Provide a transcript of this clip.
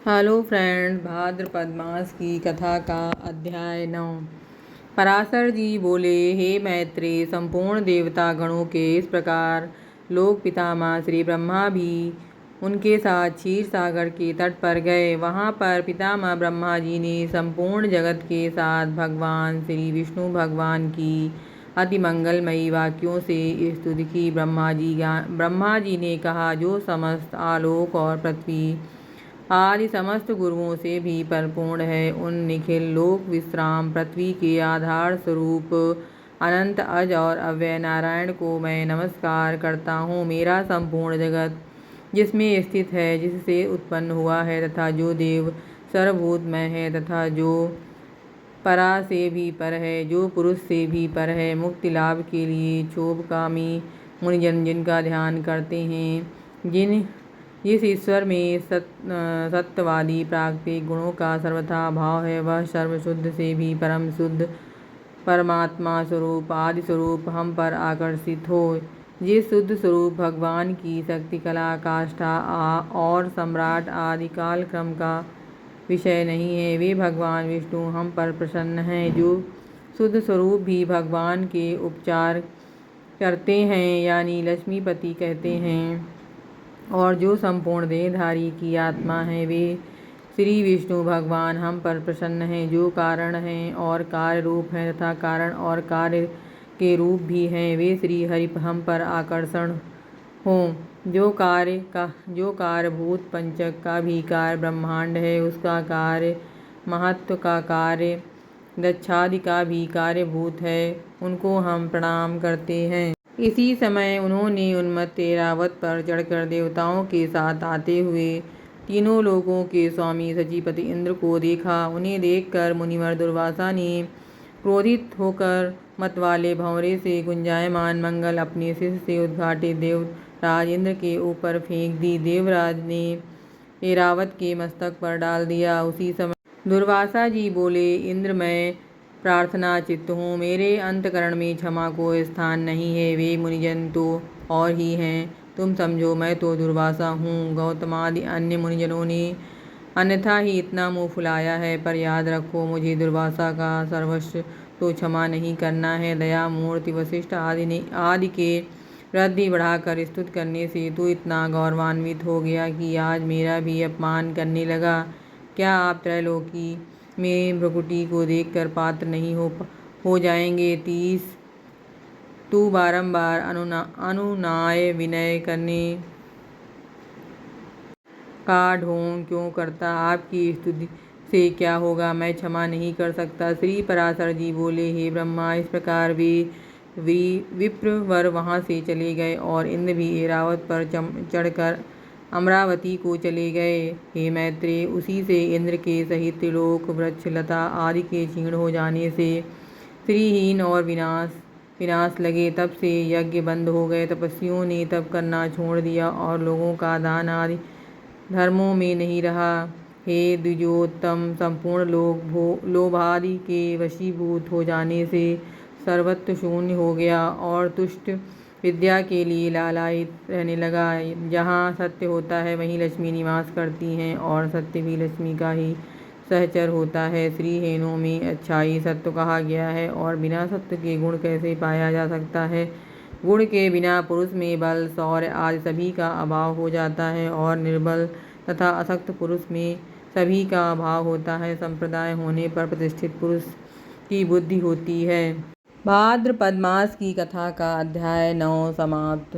Hello friends, भाद्रपद मास की कथा का अध्याय 9। पराशर जी बोले, हे मैत्रेय, संपूर्ण देवता गणों के इस प्रकार लोक पितामह श्री ब्रह्मा भी उनके साथ क्षीर सागर के तट पर गए। वहाँ पर पितामह ब्रह्मा जी ने संपूर्ण जगत के साथ भगवान श्री विष्णु भगवान की अति मंगलमयी वाक्यों से स्तुति की। ब्रह्मा जी ने कहा, जो समस्त आलोक और पृथ्वी आदि समस्त गुरुओं से भी परिपूर्ण है, उन निखिल लोक विश्राम पृथ्वी के आधार स्वरूप अनंत अज और अव्यय नारायण को मैं नमस्कार करता हूँ। मेरा संपूर्ण जगत जिसमें स्थित है, जिससे उत्पन्न हुआ है, तथा जो देव सर्वभूतमय है, तथा जो परा से भी पर है, जो पुरुष से भी पर है, मुक्ति लाभ के लिए क्षोभकामी मुनिजन जिनका ध्यान करते हैं, जिस ईश्वर में सत्यवादी प्राकृतिक गुणों का सर्वथा भाव है, वह सर्वशुद्ध से भी परम शुद्ध परमात्मा स्वरूप आदि स्वरूप हम पर आकर्षित हो। जिस शुद्ध स्वरूप भगवान की शक्ति कला काष्ठा और सम्राट आदि काल क्रम का विषय नहीं है, वे भगवान विष्णु हम पर प्रसन्न हैं। जो शुद्ध स्वरूप भी भगवान के उपचार करते हैं, यानी लक्ष्मीपति कहते हैं, और जो संपूर्ण देहधारी की आत्मा है, वे श्री विष्णु भगवान हम पर प्रसन्न हैं। जो कारण हैं और कार्य रूप हैं, तथा कारण और कार्य के रूप भी हैं, वे श्री हरि हम पर आकर्षण हों। जो कार्यभूत पंचक का भी कार्य ब्रह्मांड है, उसका कार्य महत्व का कार्य दक्षादि का भी कार्यभूत है, उनको हम प्रणाम करते हैं। इसी समय उन्होंने उन्मत्त ऐरावत पर चढ़कर देवताओं के साथ आते हुए तीनों लोकों के स्वामी सचीपति इंद्र को देखा। उन्हें देखकर मुनिवर दुर्वासा ने क्रोधित होकर मतवाले भंवरे से गुंजायमान मंगल अपने शिष्य से उद्घाटित देवराज इंद्र के ऊपर फेंक दी। देवराज ने ऐरावत के मस्तक पर डाल दिया। उसी समय दुर्वासा जी बोले, इंद्र, मैं प्रार्थना चित्त हूँ, मेरे अंतकरण में क्षमा को स्थान नहीं है। वे मुनिजन तो और ही हैं, तुम समझो, मैं तो दुर्वासा हूँ। गौतमादि अन्य मुनिजनों ने अन्यथा ही इतना मुँह फुलाया है, पर याद रखो, मुझे दुर्वासा का सर्वस्व तो क्षमा नहीं करना है। दया मूर्ति वशिष्ठ आदि के वृद्धि बढ़ाकर स्तुति करने से तू इतना गौरवान्वित हो गया कि आज मेरा भी अपमान करने लगा। क्या आप त्रैलोकी में भ्रुकुटी को देखकर पात्र नहीं हो जाएंगे? 30 तू बारंबार अनुनय विनय करने का ढोंग क्यों करता? आपकी स्तुति से क्या होगा? मैं क्षमा नहीं कर सकता। श्री पराशर जी बोले, हे ब्रह्मा, इस प्रकार वे विप्रवर वहाँ से चले गए और इंद्र भी ऐरावत पर चढ़कर अमरावती को चले गए। हे मैत्रेय, उसी से इंद्र के सहित त्रिलोक वृक्ष लता आदि के क्षीण हो जाने से श्रीहीन और विनाश लगे। तब से यज्ञ बंद हो गए, तपस्वियों ने तप करना छोड़ दिया और लोगों का दान आदि धर्मों में नहीं रहा। हे द्विजोत्तम, संपूर्ण लोभादि के वशीभूत हो जाने से सर्वत्र शून्य हो गया और तुष्ट विद्या के लिए लालायित रहने लगा। जहाँ सत्य होता है, वहीं लक्ष्मी निवास करती हैं, और सत्य भी लक्ष्मी का ही सहचर होता है। श्रीहेनों में अच्छाई सत्य कहा गया है, और बिना सत्य के गुण कैसे पाया जा सकता है? गुण के बिना पुरुष में बल, शौर्य आदि सभी का अभाव हो जाता है, और निर्बल तथा अशक्त पुरुष में सभी का अभाव होता है। संप्रदाय होने पर प्रतिष्ठित पुरुष की बुद्धि होती है। भाद्रपद मास की कथा का अध्याय 9 समाप्त।